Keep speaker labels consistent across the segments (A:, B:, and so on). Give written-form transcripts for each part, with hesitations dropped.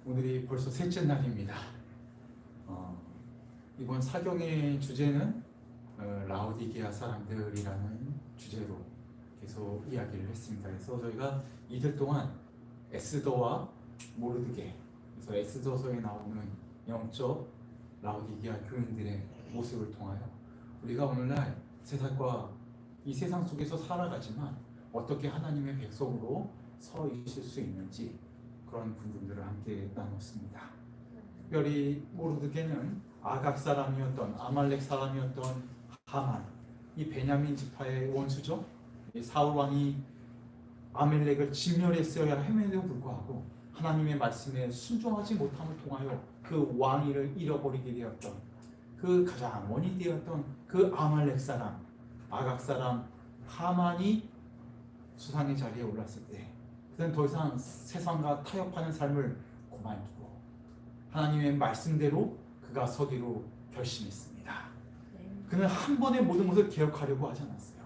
A: 오늘이 벌써 셋째 날입니다. 이번 사경의 주제는 라오디게아 사람들이라는 주제로 계속 이야기를 했습니다. 그래서 저희가 이틀 동안 에스더와 모르드게, 그래서 에스더서에 나오는 영적 라오디게아 교인들의 모습을 통하여 우리가 오늘날 세상과 이 세상 속에서 살아가지만 어떻게 하나님의 백성으로 서 있을 수 있는지 그런 부분들을 함께 나눴습니다. 특별히 모르드게는 아각 사람이었던 아말렉 사람이었던 하만, 이 베냐민 지파의 원수죠. 이 사울 왕이 아말렉을 진멸했어야 함에도 불구하고 하나님의 말씀에 순종하지 못함을 통하여 그 왕위를 잃어버리게 되었던, 그 가장 원인이 되었던 그 아말렉 사람, 아각 사람 하만이 수상의 자리에 올랐을 때 그는 더 이상 세상과 타협하는 삶을 그만두고 하나님의 말씀대로 그가 서기로 결심했습니다. 그는 한 번에 모든 것을 개혁하려고 하지 않았어요.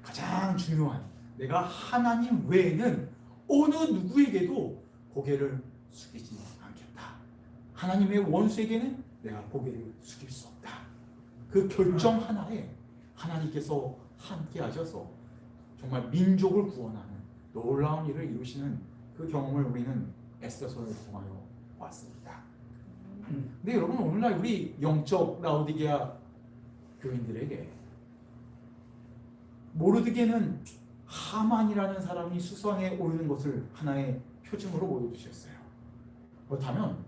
A: 가장 중요한, 내가 하나님 외에는 어느 누구에게도 고개를 숙이지 않겠다. 하나님의 원수에게는 내가 고개를 숙일 수 없다. 그 결정 하나에 하나님께서 함께 하셔서 정말 민족을 구원하는 놀라운 일을 이루시는 그 경험을 우리는 에스더서를 통하여 왔습니다. 근데 여러분, 오늘날 우리 영적 라오디게아 교인들에게 모르드게는 하만이라는 사람이 수상에 오르는 것을 하나의 표징으로 보여주셨어요. 그렇다면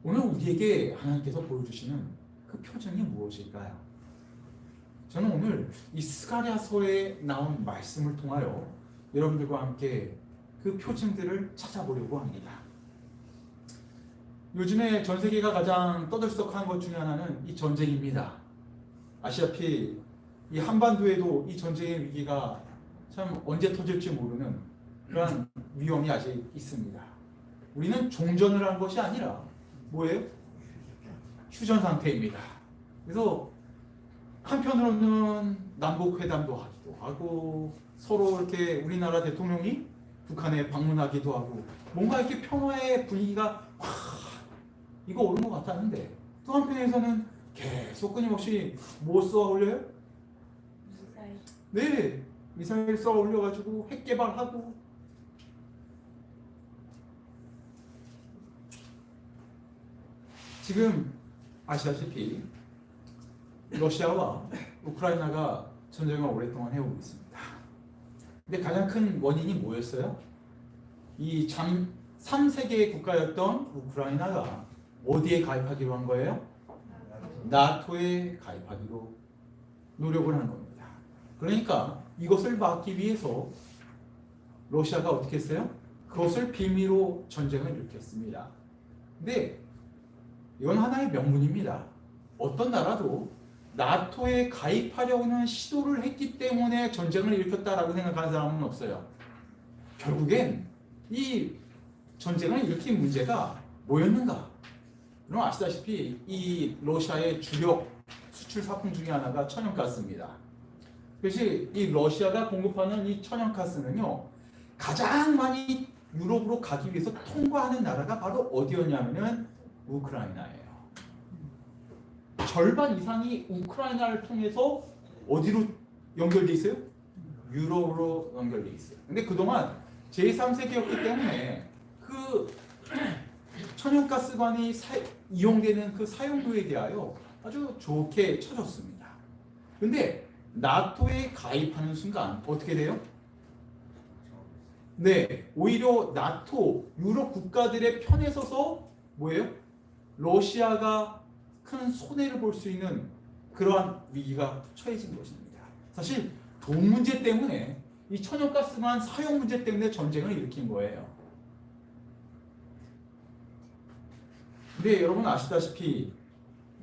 A: 오늘 우리에게 하나님께서 보여주시는 그 표징이 무엇일까요? 저는 오늘 이 스가랴서에 나온 말씀을 통하여 여러분들과 함께 그 표징들을 찾아보려고 합니다. 요즘에 전 세계가 가장 떠들썩한 것 중에 하나는 이 전쟁입니다. 아시다시피 이 한반도에도 이 전쟁의 위기가 참 언제 터질지 모르는 그런 위험이 아직 있습니다. 우리는 종전을 한 것이 아니라 뭐예요? 휴전 상태입니다. 그래서 한편으로는 남북 회담도 하기도 하고 서로 이렇게 우리나라 대통령이 북한에 방문하기도 하고 뭔가 이렇게 평화의 분위기가 확 이거 오른 것 같았는데 또 한편에서는 계속 끊임없이 뭐 쏘아 올려요?
B: 미사일.
A: 네, 미사일 쏘아 올려가지고 핵 개발하고. 지금 아시다시피 러시아와 우크라이나가 전쟁을 오랫동안 해오고 있습니다. 근데 가장 큰 원인이 뭐였어요? 이 3세계의 국가였던 우크라이나가 어디에 가입하기로 한 거예요? 나토에 가입하기로 노력을 한 겁니다. 그러니까 이것을 막기 위해서 러시아가 어떻게 했어요? 그것을 빌미로 전쟁을 일으켰습니다. 근데 이건 하나의 명분입니다. 어떤 나라도 나토에 가입하려는 시도를 했기 때문에 전쟁을 일으켰다라고 생각하는 사람은 없어요. 결국엔 이 전쟁을 일으킨 문제가 뭐였는가? 그럼 아시다시피 이 러시아의 주력 수출 상품 중에 하나가 천연가스입니다. 그래서 이 러시아가 공급하는 이 천연가스는요, 가장 많이 유럽으로 가기 위해서 통과하는 나라가 바로 어디였냐면은 우크라이나예요. 절반 이상이 우크라이나를 통해서 어디로 연결돼 있어요? 유럽으로 연결돼 있어요. 근데 그동안 제3세계였기 때문에 그 천연가스관이 이용되는 그 사용도에 대하여 아주 좋게 쳐졌습니다. 근데 나토에 가입하는 순간 어떻게 돼요? 네, 오히려 나토, 유럽 국가들의 편에 서서 뭐예요? 러시아가 큰 손해를 볼 수 있는 그러한 위기가 처해진 것입니다. 사실 돈 문제 때문에 이 천연가스만 사용 문제 때문에 전쟁을 일으킨 거예요. 근데 여러분 아시다시피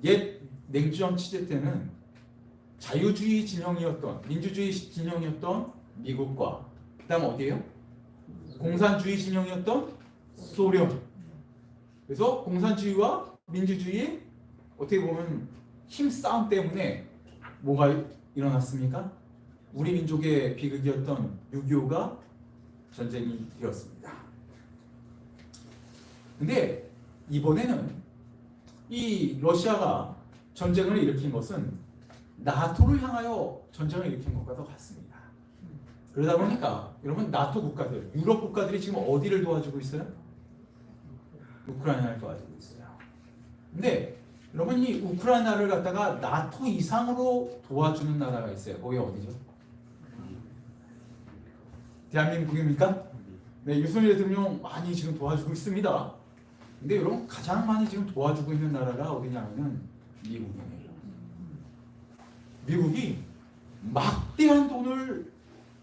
A: 옛 냉전 시대 때는 자유주의 진영이었던, 민주주의 진영이었던 미국과 그다음 어디예요? 공산주의 진영이었던 소련. 그래서 공산주의와 민주주의의 어떻게 보면 힘싸움 때문에 뭐가 일어났습니까? 우리 민족의 비극이었던 6.25가 전쟁이 되었습니다. 근데 이번에는 이 러시아가 전쟁을 일으킨 것은 나토를 향하여 전쟁을 일으킨 것과도 같습니다. 그러다 보니까 여러분 나토 국가들, 유럽 국가들이 지금 어디를 도와주고 있어요? 우크라이나를 도와주고 있어요. 근데 여러분 이 우크라이나를 갖다가 나토 이상으로 도와주는 나라가 있어요. 거기 어디죠? 대한민국입니까? 네, 윤석열 대통령 많이 지금 도와주고 있습니다. 근데 여러분 가장 많이 지금 도와주고 있는 나라가 어디냐면은 미국이에요. 미국이 막대한 돈을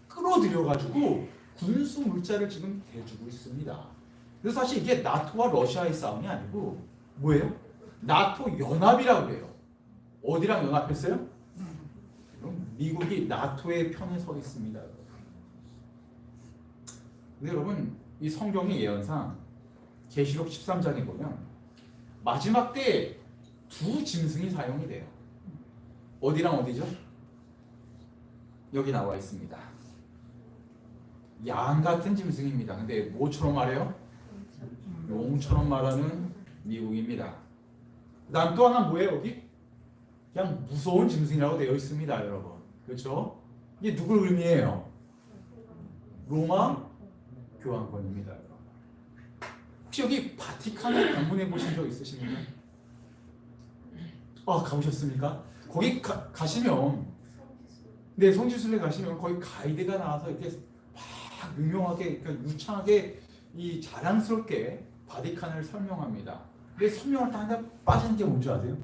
A: 끌어들여가지고 군수 물자를 지금 대주고 있습니다. 그래서 사실 이게 나토와 러시아의 싸움이 아니고 뭐예요? 나토 연합이라고 그래요. 어디랑 연합했어요? 미국이 나토의 편에 서 있습니다. 근데 여러분 이 성경의 예언상 계시록 13장에 보면 마지막 때 두 짐승이 사용이 돼요. 어디랑 어디죠? 여기 나와 있습니다. 양 같은 짐승입니다. 근데 뭐처럼 말해요? 용처럼 말하는 미국입니다. 그 다음 또 하나 뭐예요 여기? 그냥 무서운 짐승이라고 되어 있습니다 여러분. 그렇죠? 이게 누굴 의미해요? 로마 교황권입니다. 혹시 여기 바티칸을 방문해 보신 적 있으십니까? 가보셨습니까? 거기 가시면 네, 성지순례 가시면 거기 가이드가 나와서 이렇게 막 유명하게 그러니까 유창하게 이 자랑스럽게 바티칸을 설명합니다. 근데 설명할 때 하나 빠지는 게 뭔지 아세요?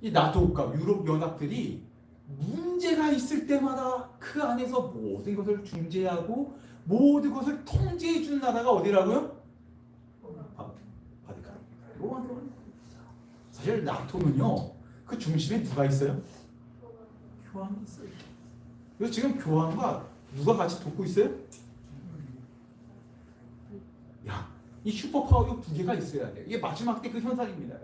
A: 이 나토 국가, 유럽 연합들이 문제가 있을 때마다 그 안에서 모든 것을 중재하고 모든 것을 통제해 주는 나라가 어디라고요? 바티칸입니다. 로마. 사실 나토는요 그 중심에 누가 있어요? 교황이 있어요. 그래서 지금 교황과 누가 같이 돕고 있어요? 야, 이 슈퍼파워 두 개가 있어야 돼. 이게 마지막 때 그 현상입니다.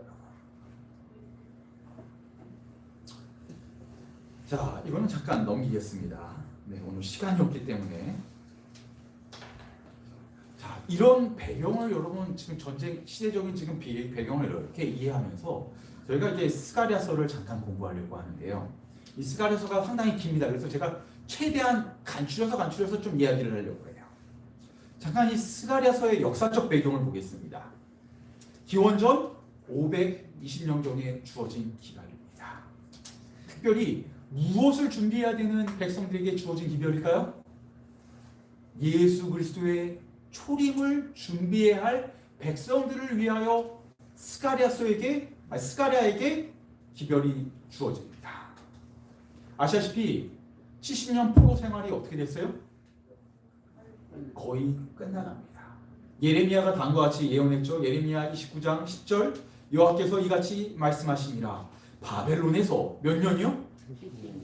A: 자, 이거는 잠깐 넘기겠습니다. 네, 오늘 시간이 없기 때문에. 자, 이런 배경을 여러분 지금 전쟁 시대적인 지금 배경을 이렇게 이해하면서 저희가 이제 스가랴서를 잠깐 공부하려고 하는데요. 이 스가랴서가 상당히 깁니다. 그래서 제가 최대한 간추려서 좀 이야기를 하려고 해요. 잠깐 이 스가랴서의 역사적 배경을 보겠습니다. 기원전 520년 전에 주어진 기별입니다. 특별히 무엇을 준비해야 되는 백성들에게 주어진 기별일까요? 예수 그리스도의 초림을 준비해야 할 백성들을 위하여 스가랴에게 기별이 주어집니다. 아시다시피 70년 포로 생활이 어떻게 됐어요? 거의 끝나갑니다. 예레미야가 다음과 같이 예언했죠. 예레미야 29장 10절 여호와께서 이같이 말씀하시니라. 바벨론에서 몇 년이요?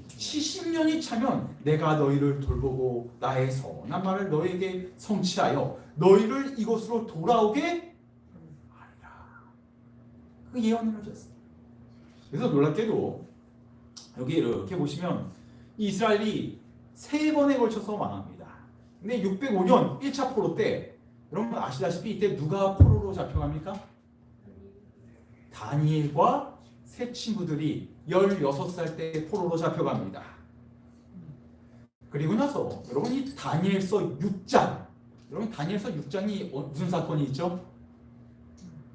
A: 70년이 차면 내가 너희를 돌보고 나의 선한 말을 너희에게 성취하여 너희를 이곳으로 돌아오게 하리라. 그 예언을 하셨습니다. 그래서 놀랍게도 여기 이렇게 보시면 이스라엘이 3번에 걸쳐서 망합니다. 근데 605년 1차 포로 때 여러분 아시다시피 이때 누가 포로로 잡혀갑니까? 다니엘과 세 친구들이 16살 때 포로로 잡혀갑니다. 그리고 나서 여러분 이 다니엘서 6장, 여러분 다니엘서 6장이 무슨 사건이 있죠?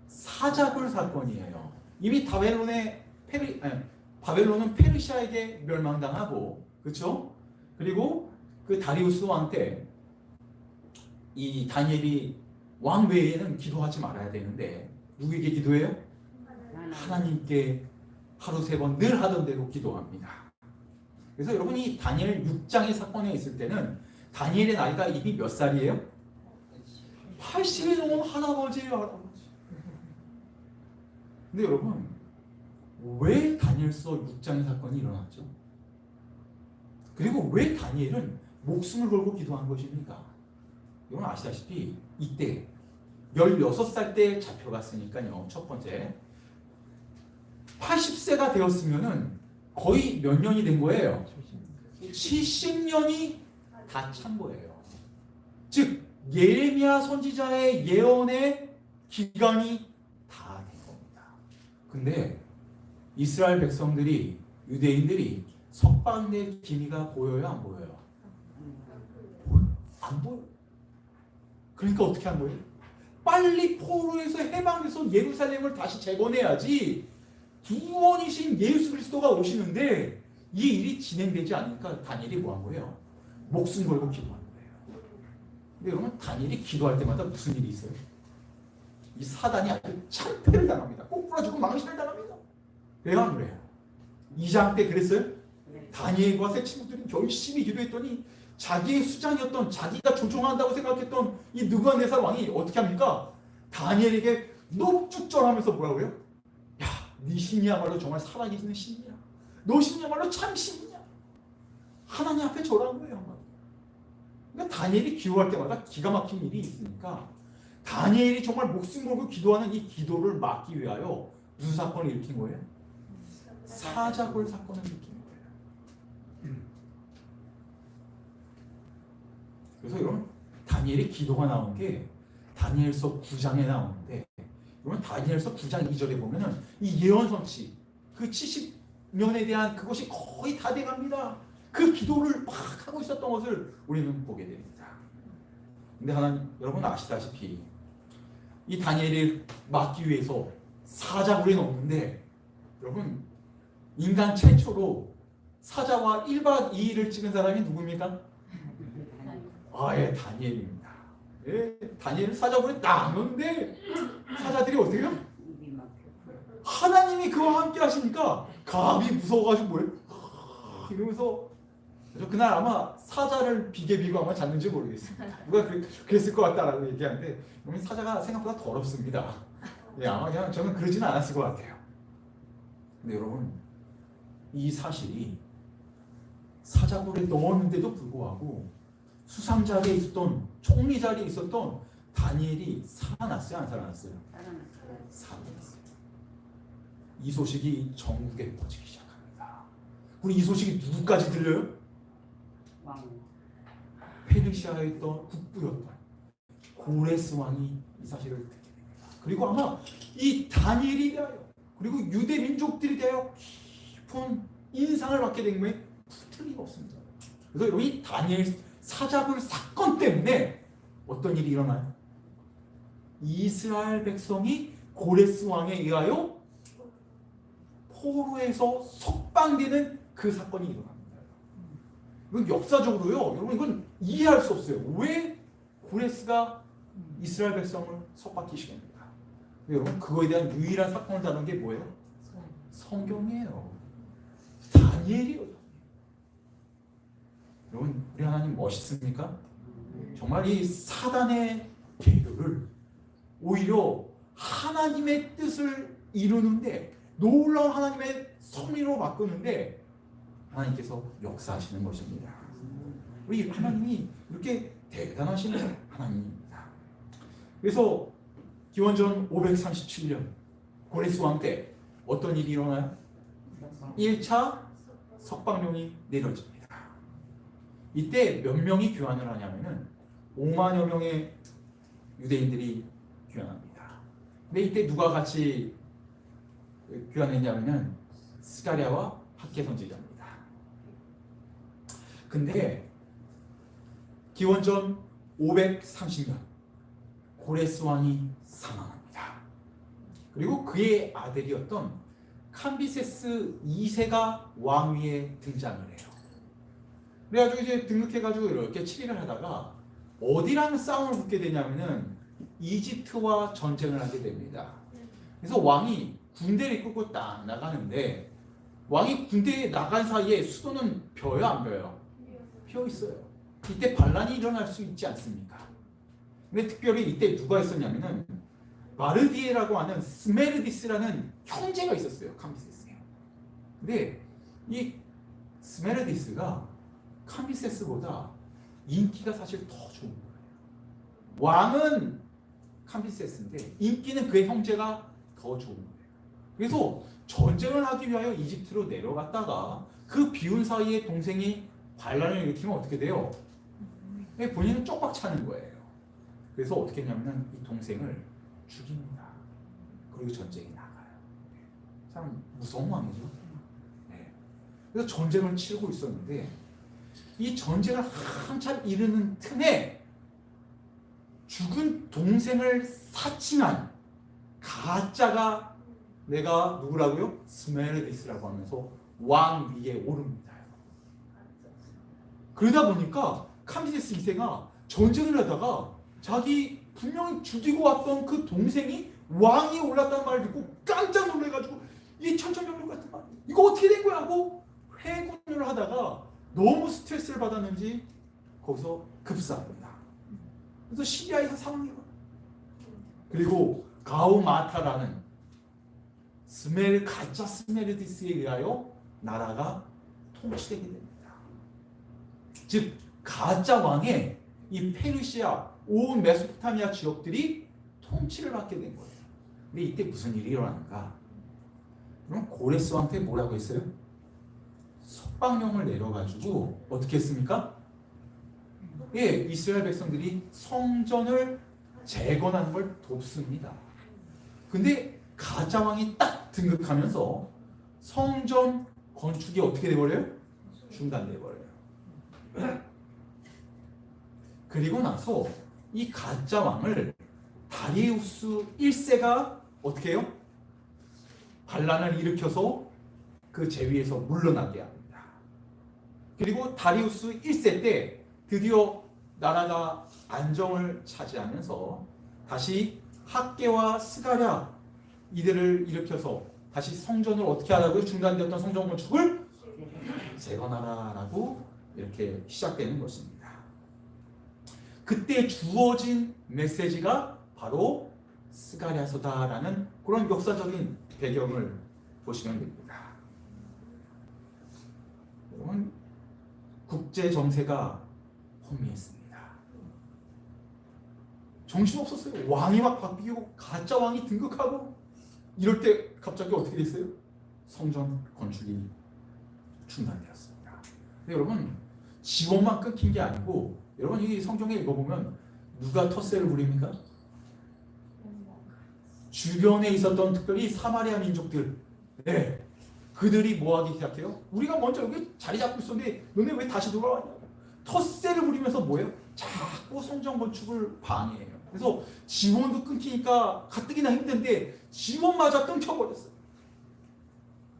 A: 사자굴 사건이에요. 이미 바벨론은 페르시아에게 멸망당하고, 그렇죠? 그리고 그 다리우스 왕 때 이 다니엘이 왕 외에는 기도하지 말아야 되는데 누구에게 기도해요? 하나님께 하루 3번 늘 하던 대로 기도합니다. 그래서 여러분이 다니엘 6장의 사건에 있을 때는 다니엘의 나이가 이미 몇 살이에요? 80이 넘은 할아버지예요. 근데 여러분 왜 다니엘서 6장의 사건이 일어났죠? 그리고 왜 다니엘은 목숨을 걸고 기도한 것입니까? 여러분 아시다시피 이때 16살 때 잡혀갔으니까요. 첫 번째 80세가 되었으면은 거의 몇 년이 된 거예요? 70년이 다 찬 거예요. 즉 예레미야 선지자의 예언의 기간이 다 된 겁니다. 근데 이스라엘 백성들이, 유대인들이 석방될 기미가 보여요, 안 보여요? 안 보여. 그러니까 어떻게 한 거예요? 빨리 포로에서 해방돼서 예루살렘을 다시 재건해야지 구원이신 예수 그리스도가 오시는데 이 일이 진행되지 않으니까 다니엘이 뭐 한 거예요? 목숨 걸고 기도한 거예요. 근데 여러분, 다니엘이 기도할 때마다 무슨 일이 있어요? 이 사단이 아주 참패를 당합니다. 꼬꾸라지고 망신을 당합니다. 왜요, 안 그래요? 2장 때 그랬어요? 다니엘과 세 친구들이 열심히 기도했더니 자기의 수장이었던, 자기가 조종한다고 생각했던 이 느부갓네살 왕이 어떻게 합니까? 다니엘에게 높죽절하면서 뭐라고요? 야, 네 신이야말로 정말 살아계시는 신이야. 너 신이야말로 참 신이야. 하나님 앞에 절한 거예요. 그러니까 다니엘이 기도할 때마다 기가 막힌 일이 있으니까 다니엘이 정말 목숨 걸고 기도하는 이 기도를 막기 위하여 무슨 사건을 일으킨 거예요? 사자굴 사건을 일으킨 거예요. 그래서 여러분, 다니엘의 기도가 나온 게 다니엘서 9장에 나오는데, 여러분 다니엘서 9장 2절에 보면은 이 예언 성취, 그 70년에 대한 그것이 거의 다 돼갑니다. 그 기도를 막 하고 있었던 것을 우리는 보게 됩니다. 근데 하나님, 여러분 아시다시피 이 다니엘을 막기 위해서 사자굴에 넣는데, 여러분 인간 최초로 사자와 1박 2일을 찍은 사람이 누구입니까? 예, 다니엘입니다. 예, 다니엘을 사자굴에 딱 넣는데 사자들이 어떻게 해요? 하나님이 그와 함께 하시니까 감이 무서워가지고 뭐예요? 이러면서 그날 아마 사자를 비계 비고 아마 잤는지 모르겠습니다. 누가 그랬을 것 같다라고 얘기하는데, 사자가 생각보다 더럽습니다. 예, 아마 그냥 저는 그러지는 않았을 것 같아요. 근데 여러분, 이 사실이 사자굴에 넣었는데도 불구하고 수상 자리에 있었던, 총리 자리에 있었던 다니엘이 살아났어요, 안 살아났어요? 살아났어요. 이 소식이 전국에 퍼지기 시작합니다. 우리 이 소식이 누구까지 들려요? 페르시아에 있던 국부였던 고레스 왕이 이 사실을 듣게 됩니다. 그리고 아마 이 다니엘이 대하여, 그리고 유대 민족들이 대하여 깊은 인상을 받게 된 거에 틀리가 없습니다. 그래서 여러분, 이 다니엘 사자굴 사건 때문에 어떤 일이 일어나요? 이스라엘 백성이 고레스 왕에 의하여 포로에서 석방되는 그 사건이 일어납니다. 이건 역사적으로요, 여러분 이건 이해할 수 없어요. 왜 고레스가 이스라엘 백성을 석방시킵니까? 여러분, 그거에 대한 유일한 사건을 다룬 게 뭐예요? 성경이에요. 다니엘이에요. 여러분, 우리 하나님 멋있습니까? 정말 이 사단의 계획을 오히려 하나님의 뜻을 이루는데, 놀라운 하나님의 섭리로 바꾸는데 하나님께서 역사하시는 것입니다. 우리 하나님이 이렇게 대단하신 하나님입니다. 그래서 기원전 537년 고레스 왕 때 어떤 일이 일어나요? 1차 석방령이 내려집니다. 이때 몇 명이 귀환을 하냐면은 5만여 명의 유대인들이 귀환합니다. 근데 이때 누가 같이 귀환했냐면은 스가랴와 학개 선지자입니다. 근데 기원전 530년 고레스 왕이 사망합니다. 그리고 그의 아들이었던 캄비세스 2세가 왕위에 등장을 해요. 그래가지고 이제 등극해가지고 이렇게 치리를 하다가 어디랑 싸움을 붙게 되냐면은 이집트와 전쟁을 하게 됩니다. 그래서 왕이 군대를 이끌고 딱 나가는데, 왕이 군대에 나간 사이에 수도는 벼요, 안 벼요? 펴 있어요. 이때 반란이 일어날 수 있지 않습니까? 근데 특별히 이때 누가 있었냐면은 마르디에라고 하는 스메르디스라는 형제가 있었어요, 캄비세스에. 근데 이 스메르디스가 캄비세스보다 인기가 사실 더 좋은 거예요. 왕은 캄비세스인데 인기는 그의 형제가 더 좋은 거예요. 그래서 전쟁을 하기 위하여 이집트로 내려갔다가 그 비운 사이에 동생이 반란을 일으키면 어떻게 돼요? 본인은 쪽박 차는 거예요. 그래서 어떻게 했냐면 이 동생을 죽입니다. 그리고 전쟁이 나가요. 참 무서운 왕이죠. 네. 그래서 전쟁을 치르고 있었는데 이 전쟁을 한참 이르는 틈에 죽은 동생을 사칭한 가짜가 내가 누구라고요? 스메르디스라고 하면서 왕 위에 오릅니다. 그러다 보니까 캄비세스 2세가 전쟁을 하다가 자기 분명히 죽이고 왔던 그 동생이 왕이 올랐다는 말을 듣고 깜짝 놀래가지고 이 천천병력 같은 말 이거 어떻게 된 거야 하고 회군을 하다가 너무 스트레스를 받았는지 거기서 급사합니다. 그래서 시리아에서 상황이 와요. 그리고 가우마타라는 가짜 스메르디스에 의하여 나라가 통치되게 됩니다. 즉 가짜 왕의 이 페르시아 온 메소포타미아 지역들이 통치를 받게 된 거예요. 근데 이때 무슨 일이 일어나는가? 그럼 고레스 왕한테 뭐라고 했어요? 석방령을 내려가지고 어떻게 했습니까? 예, 이스라엘 백성들이 성전을 재건하는 걸 돕습니다. 근데 가짜 왕이 딱 등극하면서 성전 건축이 어떻게 돼버려요? 중단돼버려요. 그리고 나서 이 가짜 왕을 다리우스 1세가 어떻게 해요? 반란을 일으켜서 그 제위에서 물러나게 합니다. 그리고 다리우스 1세 때 드디어 나라가 안정을 차지하면서 다시 학계와 스가랴 이들을 일으켜서 다시 성전을 어떻게 하라고요? 중단되었던 성전 건축을 재건하라라고 이렇게 시작되는 것입니다. 그때 주어진 메시지가 바로 스가랴서다라는 그런 역사적인 배경을 보시면 됩니다. 여러분, 국제 정세가 혼미했습니다. 정신없었어요. 왕이 막 바뀌고 가짜 왕이 등극하고 이럴 때 갑자기 어떻게 됐어요? 성전 건축이 중단되었습니다. 근데 여러분, 지원만 끊긴 게 아니고 여러분 이 성경에 읽어보면 누가 텃세를 부립니까? 주변에 있었던 특별히 사마리아 민족들, 네, 그들이 뭐하기 시작해요? 우리가 먼저 여기 자리 잡고 있었는데 너네 왜 다시 돌아왔냐? 텃세를 부리면서 뭐예요? 자꾸 성전 건축을 방해해요. 그래서 지원도 끊기니까 가뜩이나 힘든데 지원마저 끊겨버렸어요.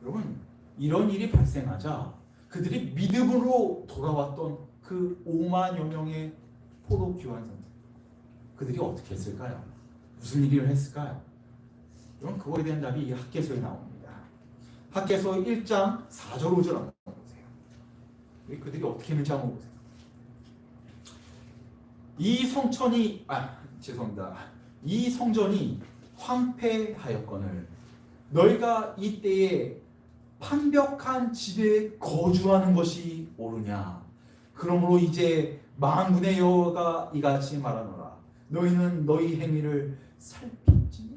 A: 여러분, 이런 일이 발생하자 그들이 믿음으로 돌아왔던 그 5만여 명의 포로 귀환자들, 그들이 어떻게 했을까요? 무슨 일을 했을까요? 그럼 그거에 대한 답이 이 학개서에 나옵니다. 학개서 1장 4절 5절 한번 보세요. 그들이 어떻게 했는지 한번 보세요. 이 성전이 황폐하였거늘 너희가 이때에 판벽한 집에 거주하는 것이 옳으냐? 그러므로 이제 만군의 여호와가 이같이 말하노라. 너희는 너희 행위를 살필지냐?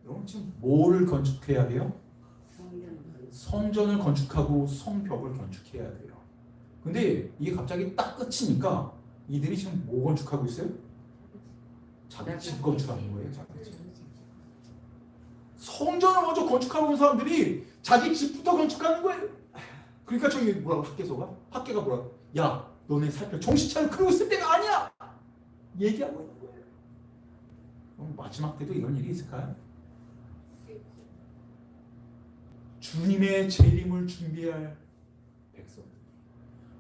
A: 여러분, 지금 뭐를 건축해야 돼요? 성전을 건축하고 성벽을 건축해야 돼요. 근데 이게 갑자기 딱 끝이니까 이들이 지금 뭐 건축하고 있어요? 자기 집 건축하는 거예요. 자기 집. 성전을 먼저 건축하고 온 사람들이 자기 집부터 건축하는 거예요. 그러니까 저기 뭐라고 학계가 뭐라고? 야, 너네 살펴 정신 차려. 그러고 있을 때가 아니야. 얘기하고 있는 거예요. 그럼 마지막 때도 이런 일이 있을까요? 주님의 재림을 준비할 백성.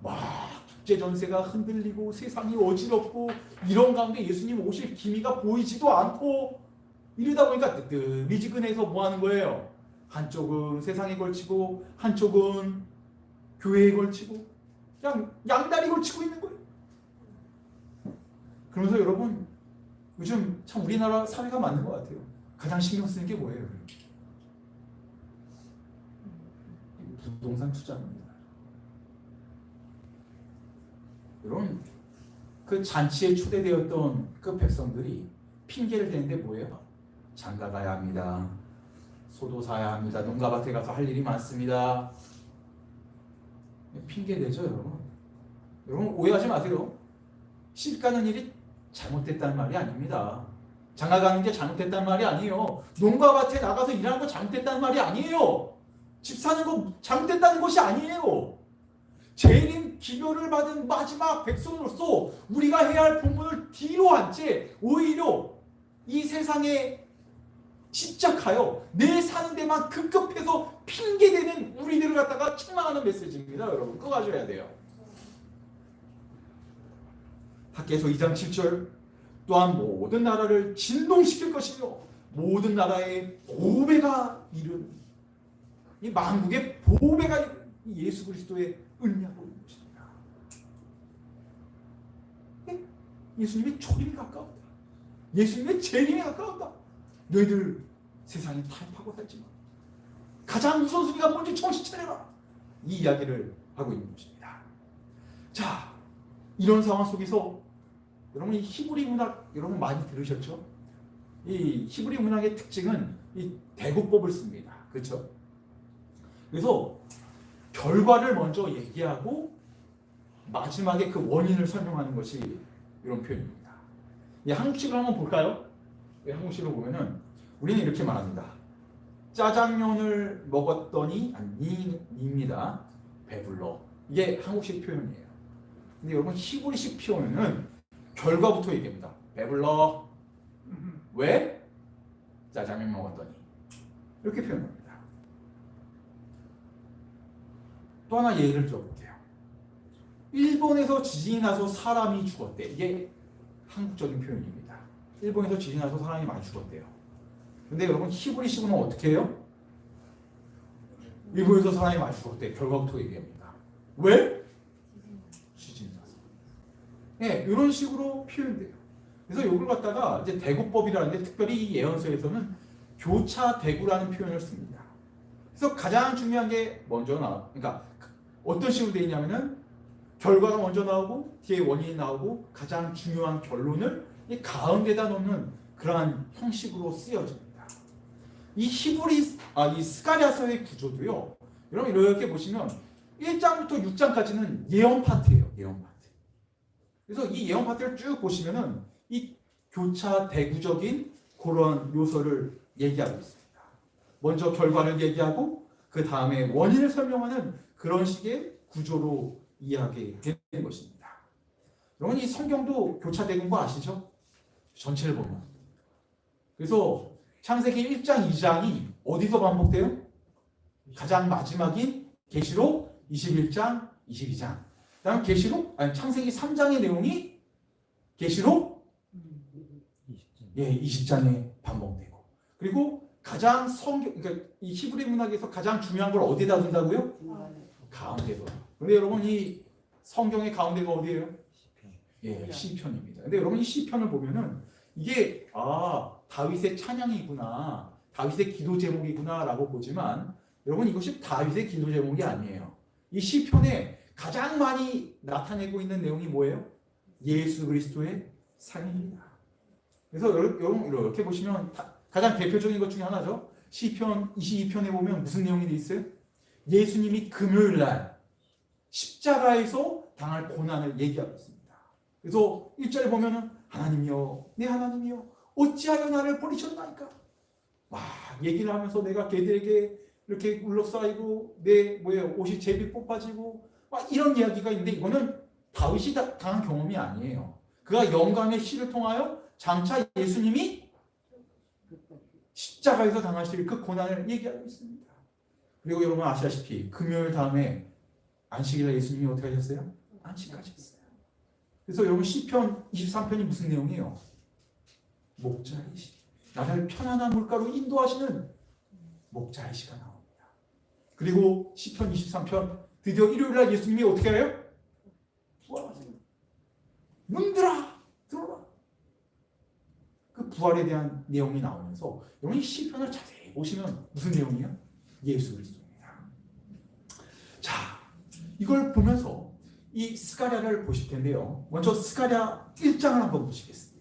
A: 막 국제 전세가 흔들리고 세상이 어지럽고 이런 가운데 예수님 오실 기미가 보이지도 않고 이러다 보니까 뜨뜻미지근해서 뭐 하는 거예요? 한쪽은 세상에 걸치고 한쪽은 교회에 걸치고 그냥 양다리 걸치고 있는 거예요. 그러면서 여러분, 요즘 참 우리나라 사회가 맞는 것 같아요. 가장 신경 쓰는 게 뭐예요? 부동산 투자입니다. 여러분, 그 잔치에 초대되었던 그 백성들이 핑계를 대는데 뭐예요? 장가 가야 합니다. 소도 사야 합니다. 농가 밭에 가서 할 일이 많습니다. 핑계 대죠, 여러분. 여러분, 오해하지 마세요. 실 가는 일이 잘못됐다는 말이 아닙니다. 장가 가는 게 잘못됐다는 말이 아니에요. 농가 밭에 나가서 일하는 거 잘못됐다는 말이 아니에요. 집 사는 거 잘못됐다는 것이 아니에요. 재림 기별을 받은 마지막 백성으로서 우리가 해야 할 본분을 뒤로 한 채 오히려 이 세상에 집착하여 내 사는 데만 급급해서 핑계대는 우리들을 갖다가 책망하는 메시지입니다. 여러분 그거 가져야 돼요. 학개서 2장 7절 또한 모든 나라를 진동시킬 것이며 모든 나라의 보배가 이르는 이 만국의 보배가 이르는 예수 그리스도의 은혜하고 있는 것입니다. 예수님의 초림이 가까웠다. 예수님의 재림이 가까웠다. 너희들 세상에 타협하고 살지만 가장 우선순위가 뭔지 정신 차려라. 이 이야기를 하고 있는 것입니다. 자, 이런 상황 속에서 여러분 이 히브리 문학 여러분 많이 들으셨죠? 이 히브리 문학의 특징은 이 대국법을 씁니다. 그렇죠? 그래서 결과를 먼저 얘기하고 마지막에 그 원인을 설명하는 것이 이런 표현입니다. 이 한국식으로 한번 볼까요? 한국식으로 보면은 우리는 이렇게 말합니다. 짜장면을 먹었더니 니입니다. 배불러. 이게 한국식 표현이에요. 근데 여러분 히브리식 표현은 결과부터 얘기합니다. 배불러. 왜? 짜장면 먹었더니. 이렇게 표현합니다. 또 하나 예를 들어볼게요. 일본에서 지진이 나서 사람이 죽었대. 이게 한국적인 표현입니다. 일본에서 지진이 나서 사람이 많이 죽었대요. 근데 여러분 히브리식으로는 어떻게 해요? 일본에서 사람이 많이 죽었대. 결과부터 얘기합니다. 왜? 지진이 나서. 네, 이런 식으로 표현돼요. 그래서 이걸 갖다가 이제 대구법이라는데 특별히 이 예언서에서는 교차 대구라는 표현을 씁니다. 그래서 가장 중요한 게 먼저 그러니까 어떤 식으로 되어 있냐면은 결과가 먼저 나오고 뒤에 원인이 나오고 가장 중요한 결론을 이 가운데다 놓는 그러한 형식으로 쓰여집니다. 이 이 스가랴서의 구조도요. 여러분 이렇게 보시면 1장부터 6장까지는 예언 파트예요. 예언 파트. 그래서 이 예언 파트를 쭉 보시면은 이 교차 대구적인 그런 요소를 얘기하고 있습니다. 먼저 결과를 얘기하고 그 다음에 원인을 설명하는 그런 식의 구조로 이야기되는 것입니다. 여러분 이 성경도 교차되는 거 아시죠? 전체를 보면. 그래서 창세기 1장, 2장이 어디서 반복돼요? 가장 마지막인 계시록 21장, 22장. 그다음 계시록 창세기 3장의 내용이 계시록 20장에 반복되고. 그리고 가장 그러니까 이 히브리 문학에서 가장 중요한 걸 어디다 둔다고요? 가운데로. 근데 여러분 이 성경의 가운데가 어디예요? 시편입니다. 근데 여러분 이 시편을 보면은 이게 다윗의 찬양이구나, 다윗의 기도 제목이구나라고 보지만 여러분 이것이 다윗의 기도 제목이 아니에요. 이 시편에 가장 많이 나타내고 있는 내용이 뭐예요? 예수 그리스도의 삶입니다. 그래서 여러분 이렇게 보시면 가장 대표적인 것 중에 하나죠. 시편 22편에 보면 무슨 내용이 돼 있어요? 예수님이 금요일 날 십자가에서 당할 고난을 얘기하고 있습니다. 그래서 1절에 보면은 하나님이여, 내 하나님이여, 어찌하여 나를 버리셨나이까? 막 얘기를 하면서 내가 걔들에게 이렇게 울러싸이고 내 옷이 제비 뽑아지고 막 이런 이야기가 있는데 이거는 다윗이 당한 경험이 아니에요. 그가 영감의 시를 통하여 장차 예수님이 십자가에서 당하실 그 고난을 얘기하고 있습니다. 그리고 여러분 아시다시피 금요일 다음에 안식일에 예수님이 어떻게 하셨어요? 안식하셨어요. 그래서 여러분 시편 23편이 무슨 내용이에요? 목자이시, 나를 편안한 물가로 인도하시는 목자이시가 나옵니다. 그리고 시편 23편 드디어 일요일날 예수님이 어떻게 해요? 부활하세요. 문들아 들어라. 그 부활에 대한 내용이 나오면서 여러분 이 시편을 자세히 보시면 무슨 내용이에요? 예수 그리스도입니다. 자, 이걸 보면서 이 스가랴를 보실 텐데요. 먼저 스가랴 1장을 한번 보시겠습니다.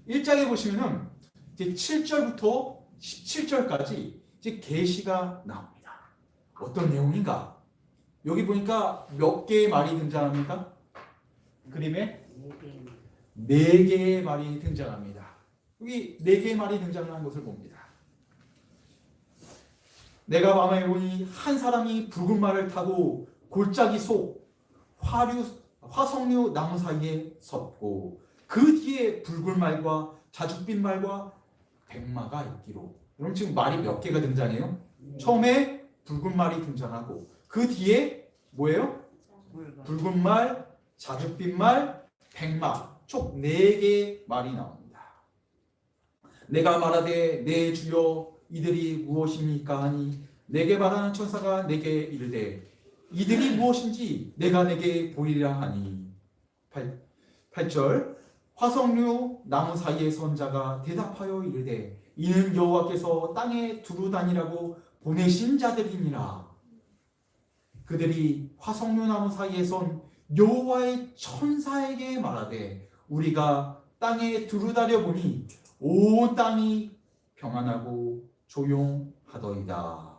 A: 1장에 보시면은 이제 7절부터 17절까지 이제 계시가 나옵니다. 어떤 내용인가? 여기 보니까 몇 개의 말이 등장합니까? 그림에 4개의 말이 등장합니다. 여기 네 개의 말이 등장하는 것을 봅니다. 내가 밤에 보니 한 사람이 붉은 말을 타고 골짜기 속 화석류 나무 사이에 섰고 그 뒤에 붉은 말과 자줏빛 말과 백마가 있기로. 그럼 지금 말이 몇 개가 등장해요? 처음에 붉은 말이 등장하고 그 뒤에 뭐예요? 붉은 말, 자줏빛 말, 백마 총 4개의 말이 나옵니다. 내가 말하되 내 주여 이들이 무엇입니까 하니 내게 말하는 천사가 내게 이르되 이들이 무엇인지 내가 내게 보이리라 하니 8절 화석류 나무 사이에 선 자가 대답하여 이르되 이는 여호와께서 땅에 두루 다니라고 보내신 자들이니라. 그들이 화석류 나무 사이에 선 여호와의 천사에게 말하되 우리가 땅에 두루 다녀 보니 온 땅이 평안하고 조용하더이다.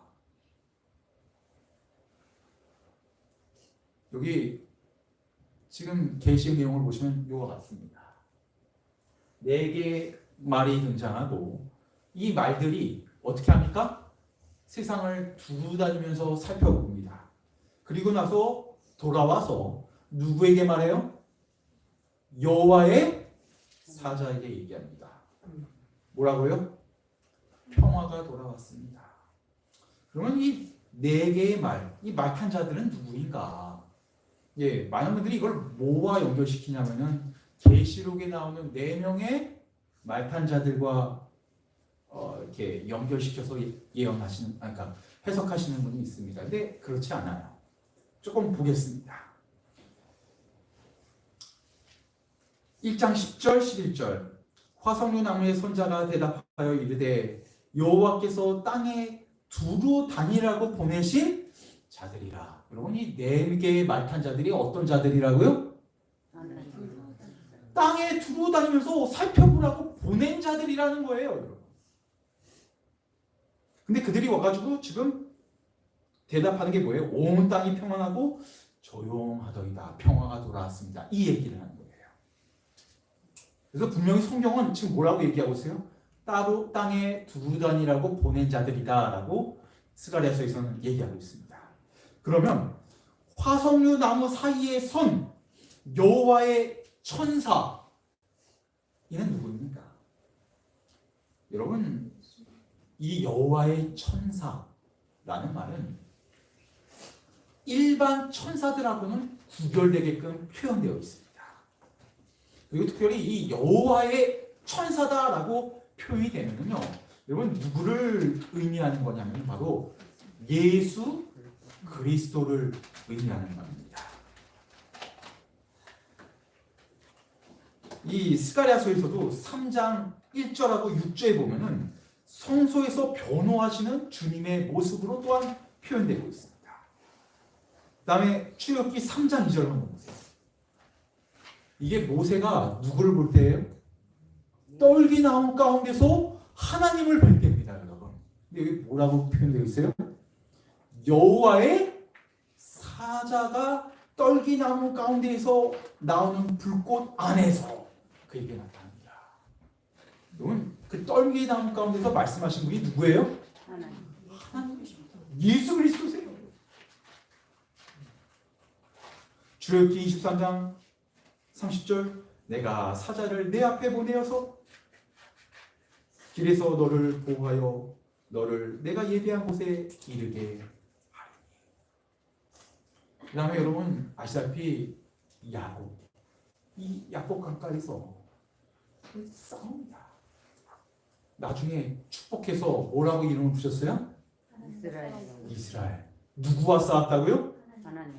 A: 여기 지금 계시의 내용을 보시면 이와 같습니다. 4개의 말이 등장하고 이 말들이 어떻게 합니까? 세상을 두루 다니면서 살펴봅니다. 그리고 나서 돌아와서 누구에게 말해요? 여호와의 사자에게 얘기합니다. 뭐라고요? 평화가 돌아왔습니다. 그러면 이 4개의 말, 이 말탄 자들은 누구인가? 예, 많은 분들이 이걸 뭐와 연결시키냐면은 계시록에 나오는 4명의 말탄 자들과 이렇게 연결시켜서 예언하시는, 그러니까 해석하시는 분이 있습니다. 근데 그렇지 않아요. 조금 보겠습니다. 1장 10절, 11절 화석류 나무의 손자가 대답하여 이르되 여호와께서 땅에 두루 다니라고 보내신 자들이라. 여러분 이 4개의 말탄 자들이 어떤 자들이라고요? 땅에 두루 다니면서 살펴보라고 보낸 자들이라는 거예요. 여러분. 근데 그들이 와가지고 지금 대답하는 게 뭐예요? 온 땅이 평안하고 조용하더이다. 평화가 돌아왔습니다. 이 얘기를 하는 거예요. 그래서 분명히 성경은 지금 뭐라고 얘기하고 있어요? 따로 땅에 두루 다니라고 보낸 자들이다 라고 스가랴서에서는 얘기하고 있습니다. 그러면 화석류 나무 사이에 선 여호와의 천사 이는 누구입니까? 여러분 이 여호와의 천사라는 말은 일반 천사들하고는 구별되게끔 표현되어 있습니다. 그리고 특별히 이 여호와의 천사다라고 표현이 되면요, 여러분 누구를 의미하는 거냐면 바로 예수 그리스도를 의미하는 겁니다. 이 스가랴서에서도 3장 1절하고 6절에 보면은 성소에서 변호하시는 주님의 모습으로 또한 표현되고 있습니다. 그 다음에 출애굽기 3장 2절 한번 보세요. 이게 모세가 누구를 볼 때예요? 떨기나무 가운데서 하나님을 뵐 때입니다, 여러분. 근데 여기 뭐라고 표현되어 있어요? 여호와의 사자가 떨기나무 가운데에서 나오는 불꽃 안에서 그에게 나타납니다. 여러분, 그 떨기나무 가운데서 말씀하신 분이 누구예요? 하나님이십니다. 예수 그리스도세요. 출애굽기 23장 30절 내가 사자를 내 앞에 보내어서 길에서 너를 보호하여 너를 내가 예비한 곳에 이르게 하리니. 그 다음에 여러분 아시다시피 야곱, 이 야곱 강가에서 싸웁니다. 나중에 축복해서 뭐라고 이름을 붙였어요? 이스라엘. 누구와 싸웠다고요?
C: 하나님.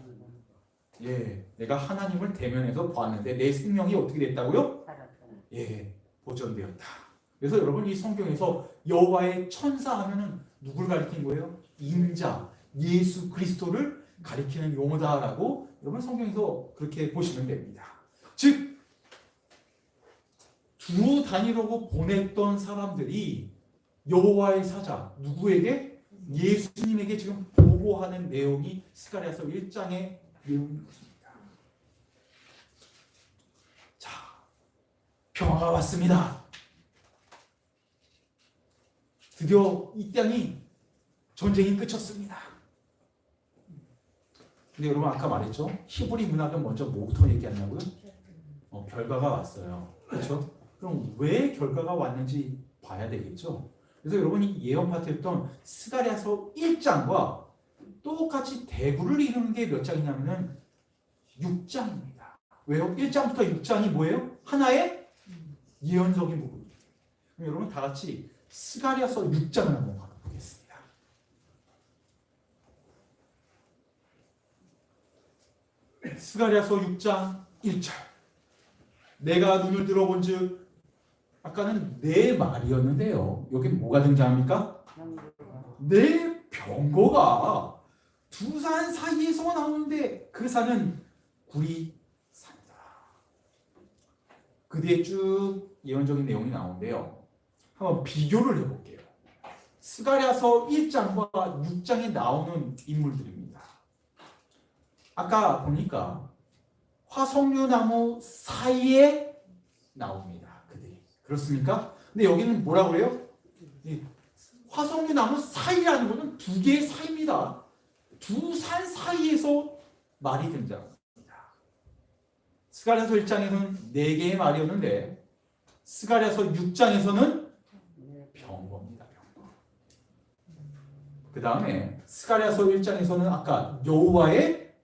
A: 예, 내가 하나님을 대면해서 보았는데 내 생명이 어떻게 됐다고요? 예, 보존되었다. 그래서 여러분 이 성경에서 여호와의 천사 하면은 누굴 가리킨 거예요? 인자, 예수 그리스도를 가리키는 용어다라고 여러분 성경에서 그렇게 보시면 됩니다. 즉 두루 다니려고 보냈던 사람들이 여호와의 사자 누구에게? 예수님에게 지금 보고하는 내용이 스가랴서 1장의 내용인 것입니다. 자, 평화가 왔습니다. 드디어 이 땅이 전쟁이 끝쳤습니다. 근데 여러분 아까 말했죠? 히브리 문학은 먼저 뭐부터 얘기하냐고요? 결과가 왔어요. 그렇죠? 그럼 왜 결과가 왔는지 봐야 되겠죠? 그래서 여러분이 예언 파트였던 스가랴서 1장과 똑같이 대구를 이루는 게 몇 장이냐면은 6장입니다. 왜요? 1장부터 6장이 뭐예요? 하나의 예언적인 부분입니다. 그럼 여러분 다 같이 스가랴서 6장을 한번 가보겠습니다. 스가랴서 6장 1절. 내가 눈을 들어본즉 아까는 내 말이었는데요. 여기 뭐가 등장합니까? 내 병거가 두 산 사이에서 나오는데 그 산은 구리 산이다. 그 뒤에 쭉 예언적인 내용이 나오는데요. 한번 비교를 해볼게요. 스가랴서 1장과 6장에 나오는 인물들입니다. 아까 보니까 화석류 나무 사이에 나옵니다. 그들이. 그렇습니까? 근데 여기는 뭐라고 그래요? 화석류 나무 사이라는 것은 두 개의 사이입니다. 두 산 사이에서 말이 등장합니다. 스가랴서 1장에서는 네 개의 말이었는데 스가랴서 6장에서는 병거입니다. 병거. 그 다음에 스가랴서 1장에서는 아까 여호와의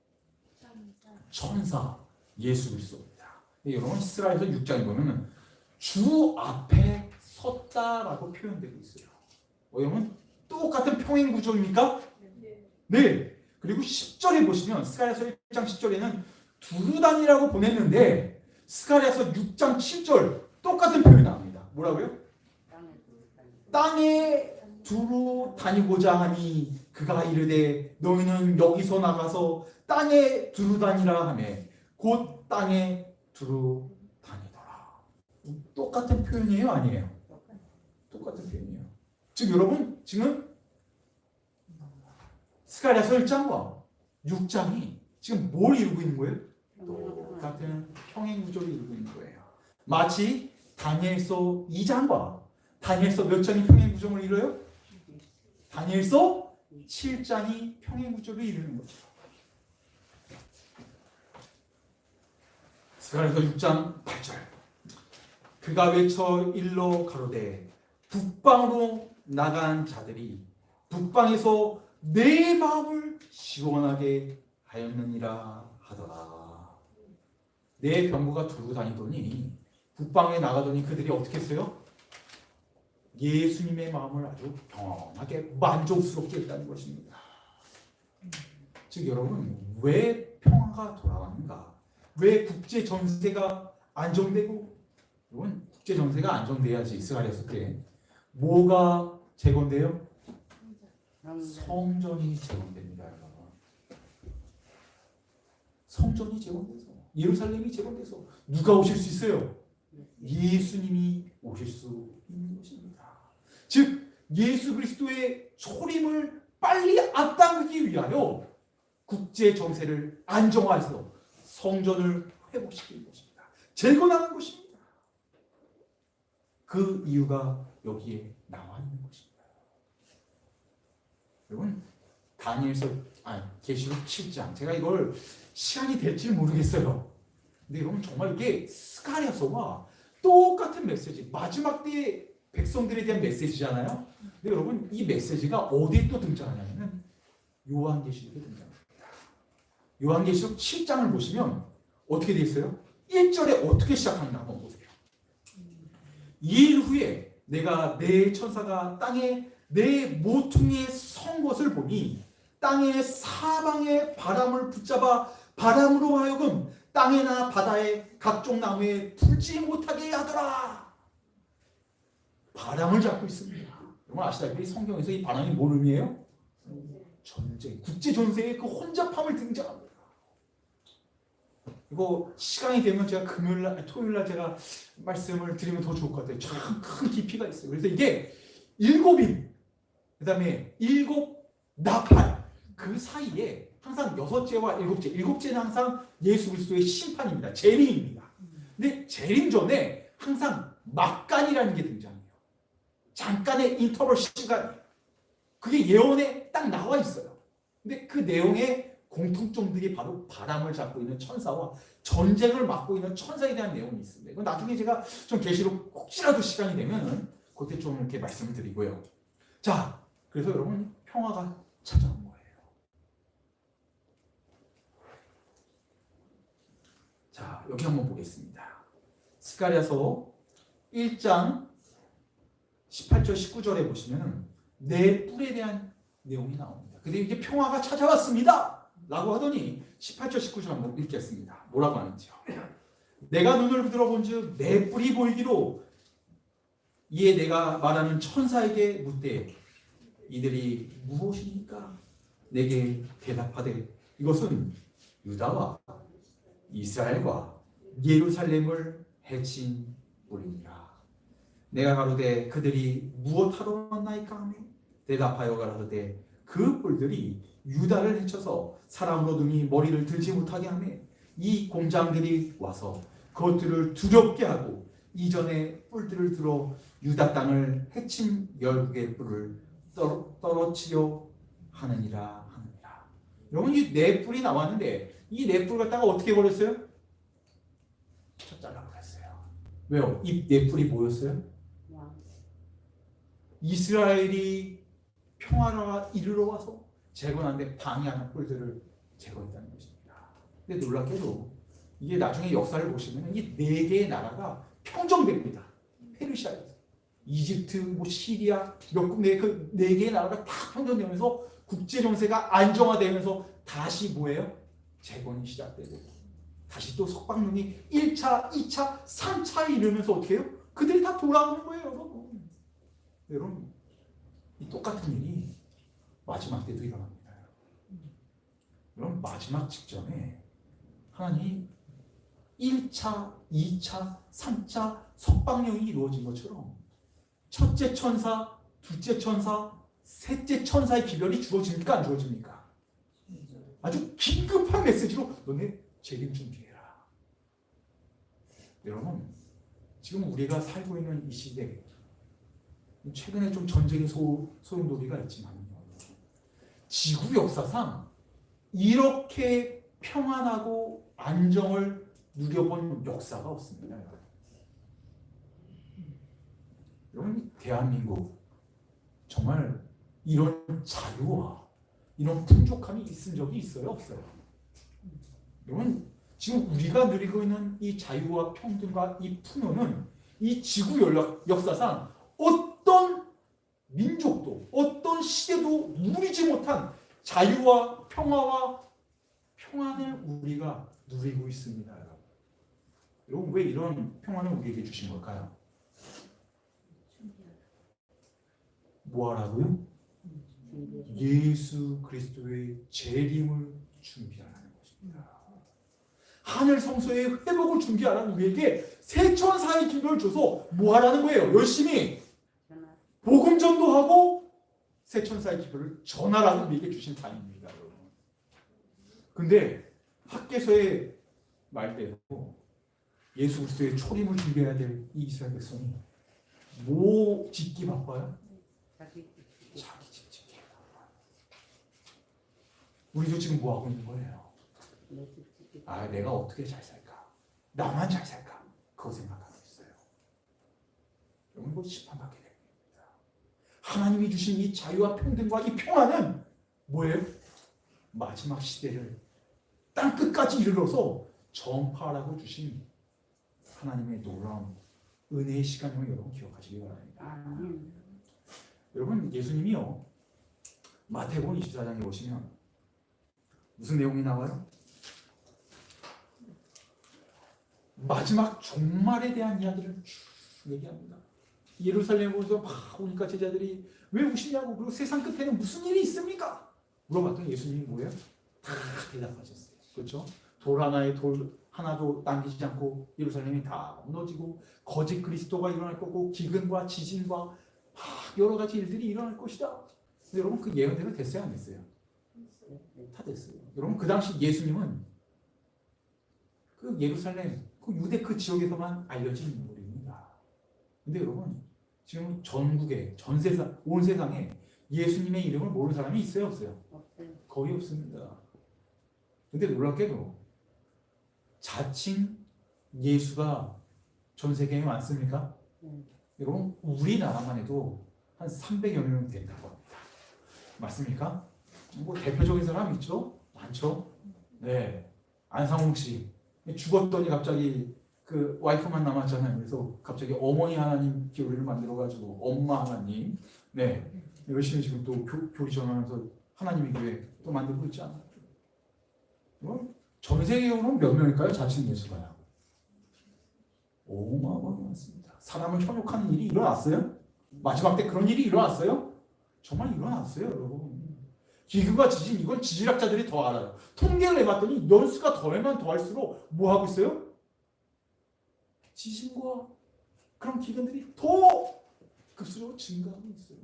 A: 천사 예수 그리스도입니다. 여러분 스가랴서 6장에 보면 주 앞에 섰다라고 표현되고 있어요. 여러분 똑같은 평행 구조입니까? 네. 그리고 10절에 보시면 스가랴서 1장 10절에는 두루다니라고 보냈는데 스가랴서 6장 7절 똑같은 표현이 나옵니다. 뭐라고요? 땅에 두루 다니고자 하니 그가 이르되 너희는 여기서 나가서 땅에 두루 다니라 하매 곧 땅에 두루 다니더라. 똑같은 표현이에요, 아니에요? 똑같은 표현이에요. 즉 여러분 지금 스가랴서 1장과 6장이 지금 뭘 이루고 있는 거예요? 똑같은 평행 구조를 이루고 있는 거예요. 마치 다니엘서 2장과 다니엘서 몇 장이 평행 구조를 이뤄요? 다니엘서 7장이 평행 구조를 이루는 거죠. 스가랴서 6장 8절. 그가 외쳐 일러 가로되 북방으로 나간 자들이 북방에서 내 마음을 시원하게 하였느니라 하더라. 내 병거가 두루 다니더니 북방에 나가더니 그들이 어떻게 했어요? 예수님의 마음을 아주 평안하게 만족스럽게 했다는 것입니다. 즉 여러분 왜 평화가 돌아왔는가? 왜 국제 정세가 안정되고 여러분 국제 정세가 안정돼야지 스가랴서 때 뭐가 재건돼요? 성전이 재건됩니다. 여러분. 성전이 재건돼서 예루살렘이 재건돼서 누가 오실 수 있어요? 예수님이 오실 수 있는 것입니다. 즉 예수 그리스도의 초림을 빨리 앞당기기 위하여 국제 정세를 안정화해서 성전을 회복시키는 것입니다. 재건하는 것입니다. 그 이유가 여기에 나와 있는 것입니다. 여러분 계시록 7장 제가 이걸 시간이 될지 모르겠어요. 근데 여러분 정말 이게 스가랴서와 똑같은 메시지 마지막 때의 백성들에 대한 메시지잖아요. 근데 여러분 이 메시지가 어디에 또 등장하냐면 요한계시록에 등장합니다. 요한계시록 7장을 보시면 어떻게 돼 있어요? 1절에 어떻게 시작하는가 한번 보세요. 이일 후에 내가 내 천사가 땅에 내 모퉁이에 선 것을 보니 땅의 사방에 바람을 붙잡아 바람으로 하여금 땅에나 바다에 각종 나무에 불지 못하게 하더라. 바람을 잡고 있습니다. 여러분 아시다시피 성경에서 이 바람이 뭘 의미해요? 전쟁, 국제 전세의 그 혼잡함을 등장합니다. 이거 시간이 되면 제가 토요일날 제가 말씀을 드리면 더 좋을 것 같아요. 참 큰 깊이가 있어요. 그래서 이게 일곱인, 그 다음에 일곱 나팔 그 사이에 항상 여섯째와 일곱째는 항상 예수 그리스도의 심판입니다. 재림입니다. 근데 재림 전에 항상 막간이라는 게 등장해요. 잠깐의 인터벌 시간, 그게 예언에 딱 나와 있어요. 근데 그 내용의 공통점들이 바로 바람을 잡고 있는 천사와 전쟁을 맡고 있는 천사에 대한 내용이 있습니다. 이건 나중에 제가 좀 계시록 혹시라도 시간이 되면은 그때 좀 이렇게 말씀을 드리고요. 자, 그래서 여러분 평화가 찾아온 거예요. 자, 여기 한번 보겠습니다. 스가랴서 1장 18절 19절에 보시면은 내 뿔에 대한 내용이 나옵니다. 근데 이제 평화가 찾아왔습니다 라고 하더니 18절 19절 한번 읽겠습니다. 뭐라고 하는지요. 내가 눈을 들어본즉 내 뿔이 보이기로 이에 내가 말하는 천사에게 묻되 이들이 무엇입니까? 내게 대답하되 이것은 유다와 이스라엘과 예루살렘을 해친 뿔이니라. 내가 가로되 그들이 무엇하러 왔나이까 하며 대답하여 가로되 그 뿔들이 유다를 해쳐서 사람으로 등이 머리를 들지 못하게 하며 이 공장들이 와서 그것들을 두렵게 하고 이전에 뿔들을 들어 유다 땅을 해친 열국의 뿔을 떨어치려 하느니라. 여러분 이 네 뿔이 나왔는데 이 네 뿔 갖다가 어떻게 버렸어요? 쳐 잘라버렸어요. 왜요? 이 네 뿔이 뭐였어요? 이스라엘이 평화가 이르러 와서 재건하는데 방해하는 뿔들을 제거했다는 것입니다. 근데 놀랍게도 이게 나중에 역사를 보시면 이 네 개의 나라가 평정됩니다. 페르시아에서 이집트, 시리아, 몇국 네 개의 나라가 다 평정되면서 국제 정세가 안정화되면서 다시 뭐예요? 재건이 시작되고 다시 또 석방론이 1차, 2차, 3차에 이르면서 어떻게 해요? 그들이 다 돌아오는 거예요, 여러분. 여러분, 이 똑같은 일이 마지막 때도 일어납니다. 여러분, 마지막 직전에 하나님 1차, 2차, 3차 석방령이 이루어진 것처럼 첫째 천사, 둘째 천사, 셋째 천사의 기별이 주어집니까? 안 주어집니까? 아주 긴급한 메시지로 너네 재림 준비해라. 여러분, 지금 우리가 살고 있는 이 시대, 최근에 좀 전쟁의 소용돌이가 있지만 지구 역사상 이렇게 평안하고 안정을 누려본 역사가 없습니다. 여러분, 대한민국 정말 이런 자유와 이런 풍족함이 있은 적이 있어요? 없어요? 여러분, 지금 우리가 누리고 있는 이 자유와 평등과 이 풍요는 이 지구 역사상 어떤 민족도 어떤 시대도 누리지 못한 자유와 평화와 평안을 우리가 누리고 있습니다. 여러분, 왜 이런 평안을 우리에게 주신 걸까요? 뭐 하라고요? 예수 그리스도의 재림을 준비하라는 것입니다. 하늘 성소의 회복을 준비하라는 우리에게 새 천사의 기별을 줘서 뭐 하라는 거예요? 열심히 복음 전도하고 새 천사의 기별을 전하라는 우리에게 주신 바입니다, 여러분. 근데 학개서의 말대로 예수 그리스도의 초림을 준비해야 될 이 이스라엘 백성이 뭐 짓기 바빠요? 자기 집 짓기 바빠요. 우리도 지금 뭐 하고 있는 거예요? 아, 내가 어떻게 잘 살까? 나만 잘 살까? 그거 생각하고 있어요. 여러분, 이거 심판받게 됩니다. 하나님이 주신 이 자유와 평등과 이 평화는 뭐예요? 마지막 시대를 땅 끝까지 이르러서 전파하라고 주신 하나님의 놀라운 은혜의 시간임을 여러분 기억하시기 바랍니다. 여러분, 예수님이요, 마태복음 24장에 보시면 무슨 내용이 나와요? 마지막 종말에 대한 이야기를 쭉 얘기합니다. 예루살렘에 오서 막 오니까 제자들이 왜 우시냐고, 그리고 세상 끝에는 무슨 일이 있습니까? 물어봤더니 예수님이 뭐예요? 다 대답하셨어요. 그렇죠? 돌 하나에 돌 하나도 남기지 않고 예루살렘이 다 무너지고 거짓 그리스도가 일어날 거고 기근과 지진과 막 여러 가지 일들이 일어날 것이다. 근데 여러분, 그 예언대로 됐어요, 안 됐어요? 다 됐어요. 여러분, 그 당시 예수님은 그 예루살렘, 그 유대 그 지역에서만 알려진 인물입니다. 근데 여러분, 지금 전국에 전 세상 온 세상에 예수님의 이름을 모르는 사람이 있어요, 없어요?
C: 없어요.
A: 거의 없습니다. 근데 놀랍게도 자칭 예수가 전 세계에 많습니까? 여러분 우리나라만 해도 한 300여 명 된다고 합니다. 맞습니까? 뭐 대표적인 사람 있죠? 많죠? 네. 안상홍 씨 죽었더니 갑자기 그 와이프만 남았잖아요. 그래서 갑자기 어머니 하나님 교회를 만들어가지고 엄마 하나님 네 열심히 지금 또 교리 전하면서 하나님의 교회 또 만들고 있지 않아요? 전 세계적으로 몇 명일까요? 자칭 예수가요? 어마어마하게 많습니다. 사람을 현혹하는 일이 일어났어요? 마지막 때 그런 일이 일어났어요? 정말 일어났어요, 여러분. 기근과 지진 이건 지질학자들이 더 알아요. 통계를 해봤더니 연수가 더하면 더할수록 뭐 하고 있어요? 지진과 그런 기근들이 더 급수적으로 증가하고 있어요.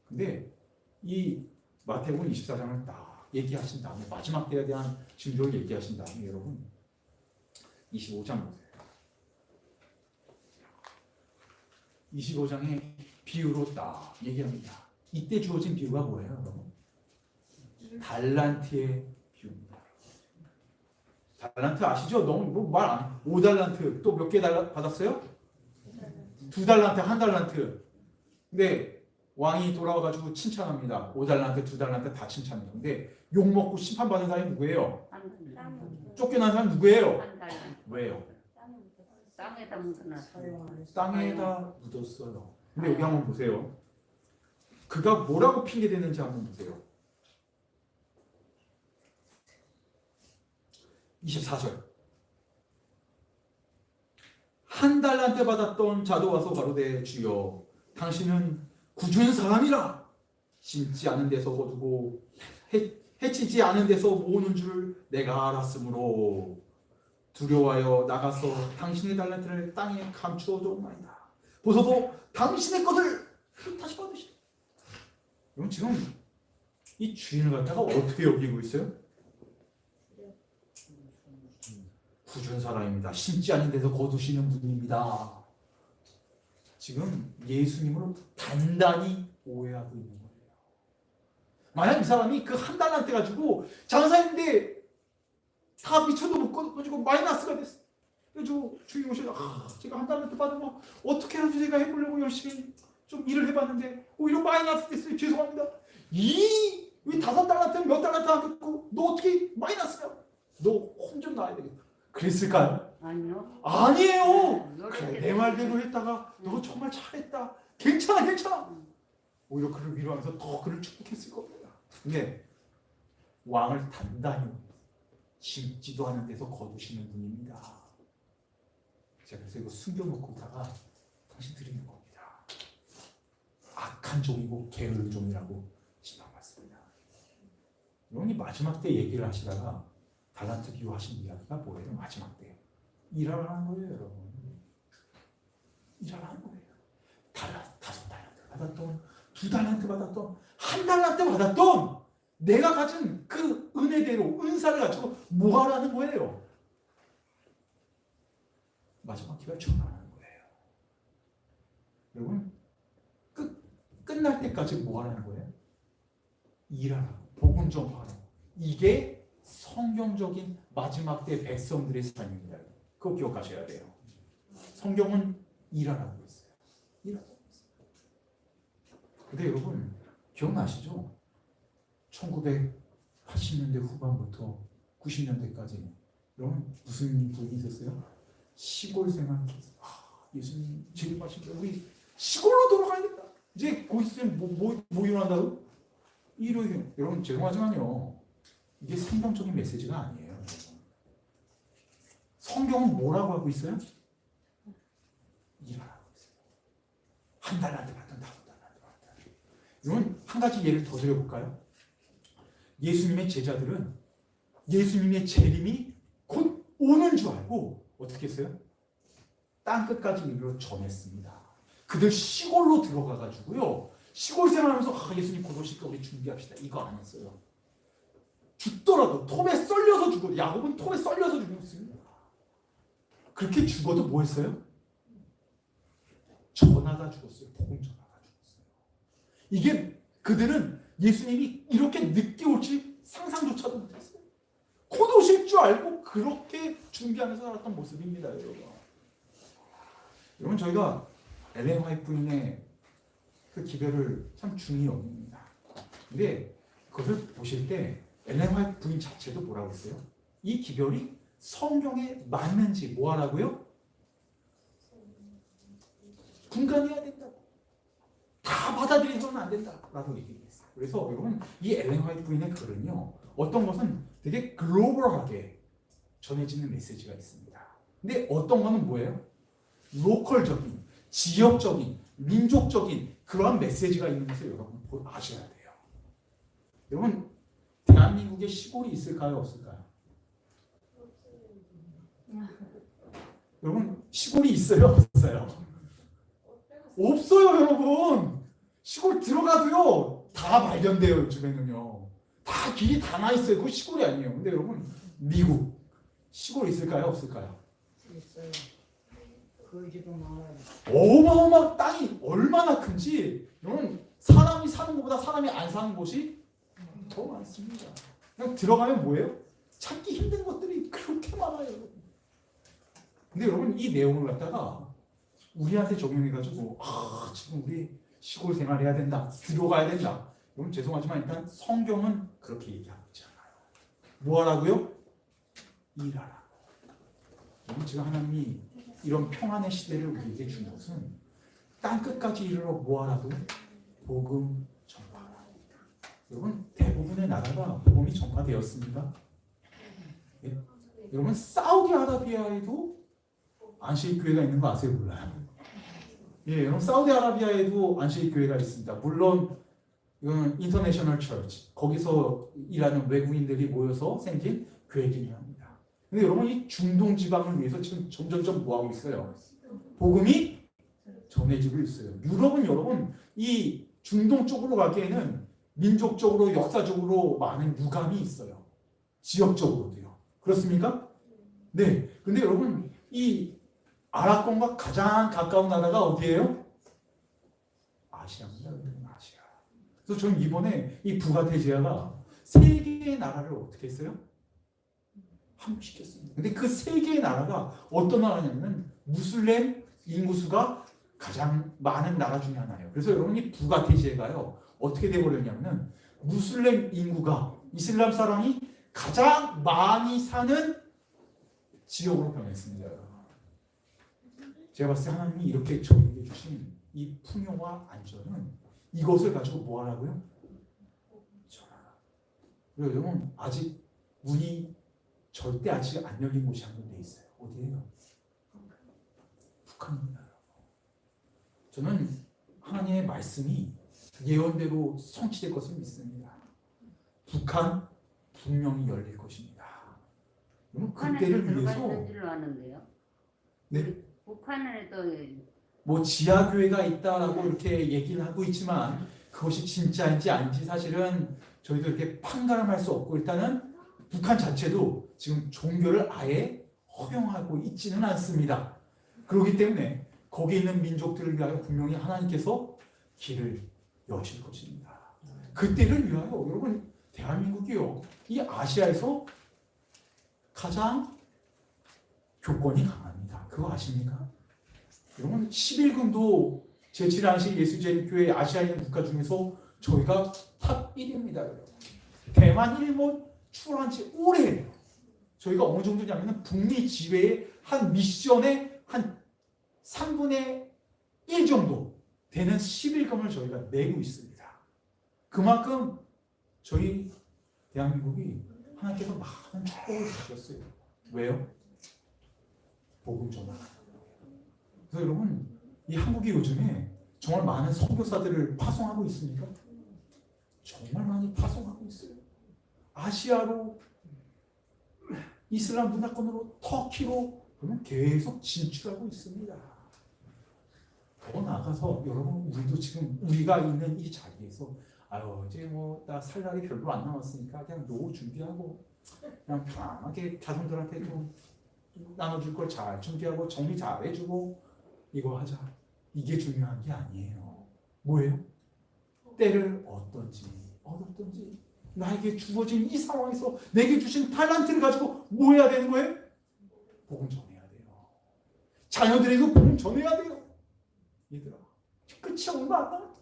A: 근데 이 마태복음 24장을 딱 얘기하신 다음에 마지막 때에 대한 징조를 얘기하신 다음에 여러분 25장 보세요. 25장의 비유로 딱 얘기합니다. 이때 주어진 비유가 뭐예요, 여러분? 달란트의 비유입니다. 달란트 아시죠? 너무 뭐말 안. 5달란트 또 몇 개 받았어요? 2달란트, 1달란트. 근데 왕이 돌아와가지고 칭찬합니다. 5달란트, 2달란트 다 칭찬해요. 근데 욕 먹고 심판 받은 사람이 누구예요? 쫓겨난 사람 누구예요? 왜요?
C: 땅에다 묻어놨어요.
A: 땅에다 묻었어요. 근데 여기 한번 보세요. 그가 뭐라고 핑계대는지 한번 보세요. 24절. 한 달란트 받았던 자도 와서 가로되 주여 당신은 굳은 사람이라 심지 않은 데서 거두고 해치지 않은 데서 모으는 줄 내가 알았으므로 두려워하여 나가서 당신의 달란트를 땅에 감추어 뒀나이다. 보소서 당신의 것을 다시 받으시라. 그럼 지금 이 주인을 갖다가 어떻게 여기고 있어요? 굳은 사람입니다. 심지 않은 데서 거두시는 분입니다. 지금 예수님을 단단히 오해하고 있는 거예요. 만약 이 사람이 그 한 달란트 가지고 장사했는데 다 미쳐도 못 가지고 마이너스가 됐어. 그래서 주인 오셔서 제가 한 달란트 받으면 어떻게라도 제가 해보려고 열심히 좀 일을 해봤는데 오히려 마이너스 됐어요. 죄송합니다. 왜 5달란트 몇 달란트 하겠고 너 어떻게 마이너스냐? 너 혼 좀 나야 되겠다. 그랬을까요?
C: 아니요.
A: 아니에요. 그래, 내 말대로 했다가 너 정말 잘했다. 괜찮아. 오히려 그를 위로하면서 더 그를 축복했을 겁니다. 근데 왕을 단단히 심지도 않은 데서 거두시는 분입니다. 제가 그래서 이거 숨겨놓고 있다가 다시 드리는 겁니다. 악한 종이고 게으른 종이라고 심판받습니다. 여러분이 마지막 때 얘기를 하시다가 달란트 비유하신 이야기가 뭐예요? 마지막 때 일하라는 거예요, 여러분. 일하라는 거예요. 5달란트 받았던, 2달란트 받았던, 1달란트 받았던 내가 가진 그 은혜대로 은사를 가지고 뭐 하라는 거예요? 마지막 기회를 전하라는 거예요. 여러분 끝날 때까지 뭐 하라는 거예요? 일하라고, 복음 전파하라고. 이게 성경적인 마지막 때 백성들의 삶입니다. 그거 기억하셔야 돼요. 성경은 일하라고 했어요. 일하라고 했어요. 근데 여러분 기억나시죠? 1980년대 후반부터 90년대까지 여러분 무슨 분이 있었어요? 시골 생활. 예수님 재림하신 우리 시골로 돌아가야겠다. 이제 곧 있으면 뭐 일어난다고? 일요일. 여러분 죄송하지만요. 이게 성경적인 메시지가 아니에요. 성경은 뭐라고 하고 있어요? 일하라고 있어요. 1달란트 받든 5달란트 받든. 여러분 한 가지 예를 더 드려볼까요? 예수님의 제자들은 예수님의 재림이 곧 오는 줄 알고 어떻게 했어요? 땅끝까지 이르러 전했습니다. 그들 시골로 들어가가지고요. 시골 생활하면서 예수님 곧 오실 거 우리 준비합시다. 이거 안 했어요. 죽더라도 톱에 썰려서 죽어도 야곱은 톱에 썰려서 죽었습니다. 그렇게 죽어도 뭐 했어요? 전하다 죽었어요. 복음 전하다 죽었어요. 이게 그들은 예수님이 이렇게 늦게 올지 상상조차도 못했어요. 곧 오실 줄 알고 그렇게 준비하면서 살았던 모습입니다, 여러분. 여러분, 저희가 엘렌 화이트 부인의 그 기별을 참 중히 여깁니다. 근데 그것을 보실 때 엘렌 화이트 부인 자체도 뭐라고 했어요? 이 기별이 성경에 맞는지 뭐 하라고요? 분간해야 된다고. 다 받아들여서는 안 된다라고 얘기했어요. 그래서 여러분, 이 엘렌 화이트 부인의 글은요, 어떤 것은 되게 글로벌하게 전해지는 메시지가 있습니다. 근데 어떤 거는 뭐예요? 로컬적인, 지역적인, 민족적인 그러한 메시지가 있는 것을 여러분 아셔야 돼요. 여러분, 대한민국에 시골이 있을까요? 없을까요? 여러분, 시골이 있어요? 없어요? 없어요, 여러분. 시골 들어가도요, 다 발견돼요, 요즘에는요. 다 길이 다 나 있어요. 그거 시골이 아니에요. 근데 여러분, 미국 시골 있을까요? 없을까요?
C: 있어요. 거지도 많아요.
A: 어마어마 땅이 얼마나 큰지 여러분, 사람이 사는 것보다 사람이 안 사는 곳이 더 많습니다. 그냥 들어가면 뭐예요? 찾기 힘든 것들이 그렇게 많아요. 근데 여러분, 이 내용을 갖다가 우리한테 적용해가지고 지금 우리 시골 생활해야 된다, 들어가야 된다. 여러분, 죄송하지만 일단 성경은 그렇게 얘기하고 있지 않아요. 뭐 하라고요? 일하라. 여러분, 지금 하나님이 이런 평안의 시대를 우리에게 준 것은 땅 끝까지 이르러 뭐 하라고요? 복음 전파하라. 여러분, 대부분의 나라가 복음이 전파되었습니다. 예? 여러분, 사우디아라비아에도 안식교회가 있는 거 아세요? 몰라요? 예, 여러분, 사우디아라비아에도 안식교회가 있습니다. 물론 이거는 인터내셔널 처치, 거기서 일하는 외국인들이 모여서 생긴 교회이긴 합니다. 근데 여러분, 이 중동 지방을 위해서 지금 점점점 뭐 하고 있어요? 복음이 전해지고 있어요. 유럽은 여러분, 이 중동 쪽으로 가기에는 민족적으로, 역사적으로 많은 유감이 있어요. 지역적으로도요. 그렇습니까? 네. 근데 여러분, 이 아랍권과 가장 가까운 나라가 어디예요? 아시아입니다. 아시아. 그래서 저는 이번에 이 부가테지아가 세 개의 나라를 어떻게 했어요? 합류시켰습니다. 근데 그 세 개의 나라가 어떤 나라냐면 무슬림 인구수가 가장 많은 나라 중에 하나예요. 그래서 여러분이 부가테지아가요, 어떻게 되어버렸냐면 무슬림 인구가, 이슬람 사람이 가장 많이 사는 지역으로 변했습니다. 제가 봤을 때 하나님이 이렇게 저에게 주신 이 풍요와 안전은 이것을 가지고 뭐 하라고요? 전하라. 그리고 여러분, 아직 문이 절대 아직 안 열린 곳이 한 군데 있어요. 어디예요? 북한입니다. 저는 하나님의 말씀이 예언대로 성취될 것을 믿습니다. 북한 분명히 열릴 것입니다. 여러분, 그때를 위해서
C: 아는데요.
A: 네?
C: 북한에도
A: 뭐 지하교회가 있다라고 이렇게 얘기를 하고 있지만 그것이 진짜인지 아닌지 사실은 저희도 이렇게 판가름할 수 없고, 일단은 북한 자체도 지금 종교를 아예 허용하고 있지는 않습니다. 그렇기 때문에 거기 있는 민족들을 위하여 분명히 하나님께서 길을 여실 것입니다. 그때를 위하여 여러분, 대한민국이요, 이 아시아에서 가장 교권이 강합니다. 그거 아십니까? 여러분, 11군도 제7안식 예수제일교회 아시아에 있는 국가 중에서 저희가 탑 1입니다. 여러분. 대만, 일본 출원한 지 오래예요. 저희가 어느 정도냐면 북미 지회의 한 미션의 한 3분의 1 정도 되는 11금을 저희가 내고 있습니다. 그만큼 저희 대한민국이 하나님께서 많은 축복을 주셨어요. 왜요? 복음 전하. 그래서 여러분, 이 한국이 요즘에 정말 많은 선교사들을 파송하고 있습니까? 정말 많이 파송하고 있어요. 아시아로, 이슬람 문화권으로, 터키로 그러면 계속 진출하고 있습니다. 더 나아가서 여러분, 우리도 지금 우리가 있는 이 자리에서 이제 뭐 나 살 날이 별로 안 남았으니까 그냥 노후 준비하고 그냥 편안하게 자손들한테 좀 나눠줄 걸 잘 준비하고 정리 잘 해주고 이거 하자. 이게 중요한 게 아니에요. 뭐예요? 때를 어떤지 나에게 주어진 이 상황에서 내게 주신 탈란트를 가지고 뭐 해야 되는 거예요? 복음 전해야 돼요. 자녀들에게도 복음 전해야 돼요. 얘들아, 끝이 얼마 안 남았다.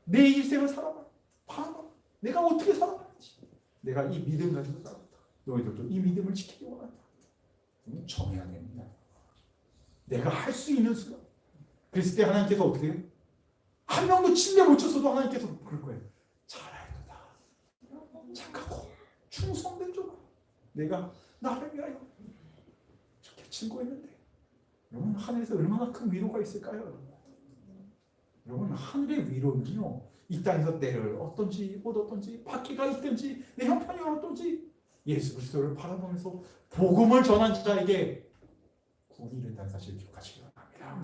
A: 내 인생을 살아봐. 봐봐. 내가 어떻게 살아가는지. 내가 이 믿음 가지고 살았다. 너희들도 이 믿음을 지키기 원한다. 정해야 됩니다. 내가 할 수 있는 수가. 그랬을 때 하나님께서 어떻게 해요? 한 명도 침대 못 쳤어도 하나님께서 그럴 거예요. 잘하였도다. 착하고 충성된 종. 내가 나를 위하여 저렇게 증거했는데. 여러분 하늘에서 얼마나 큰 위로가 있을까요? 여러분 하늘의 위로는요. 이 땅에서 때를 어떤지 못 어떤지 박해가 있든지 내 형편이 어떤지 예수 그리스도를 바라보면서 복음을 전한 자에게 구원이 이른다는 사실을 기억하시기 바랍니다.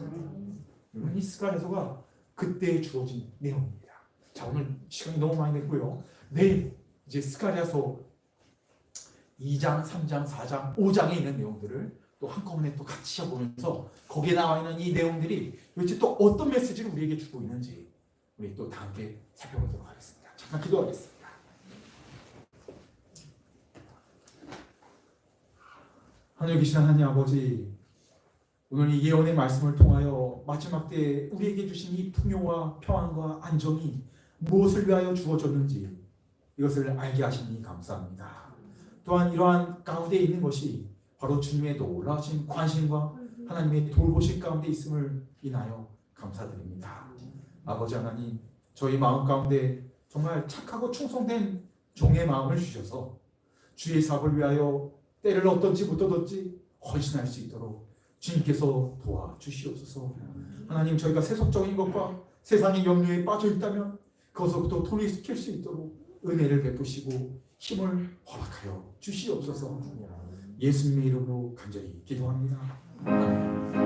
A: 여러분 이 스가랴서가 그때 주어진 내용입니다. 자 오늘 시간이 너무 많이 됐고요. 내일 이제 스가랴서 2장, 3장, 4장, 5장에 있는 내용들을 또 한꺼번에 또 같이 보면서 거기에 나와 있는 이 내용들이 도대체 또 어떤 메시지를 우리에게 주고 있는지 우리 또 다 함께 살펴보도록 하겠습니다. 잠깐 기도하겠습니다. 하늘에 계신 하나님 아버지, 오늘 이 예언의 말씀을 통하여 마지막 때 우리에게 주신 이 풍요와 평안과 안정이 무엇을 위하여 주어졌는지 이것을 알게 하시니 감사합니다. 또한 이러한 가운데 있는 것이 바로 주님의 놀라우신 관심과 하나님의 돌보심 가운데 있음을 인하여 감사드립니다. 아버지 하나님, 저희 마음 가운데 정말 착하고 충성된 종의 마음을 주셔서 주의 사업을 위하여 때를 어떤지 못 얻었지 헌신할 수 있도록 주님께서 도와주시옵소서. 하나님, 저희가 세속적인 것과 세상의 염려에 빠져 있다면 그것부터 돌이킬 수 있도록 은혜를 베푸시고 힘을 허락하여 주시옵소서. 예수님의 이름으로 간절히 기도합니다. 아멘.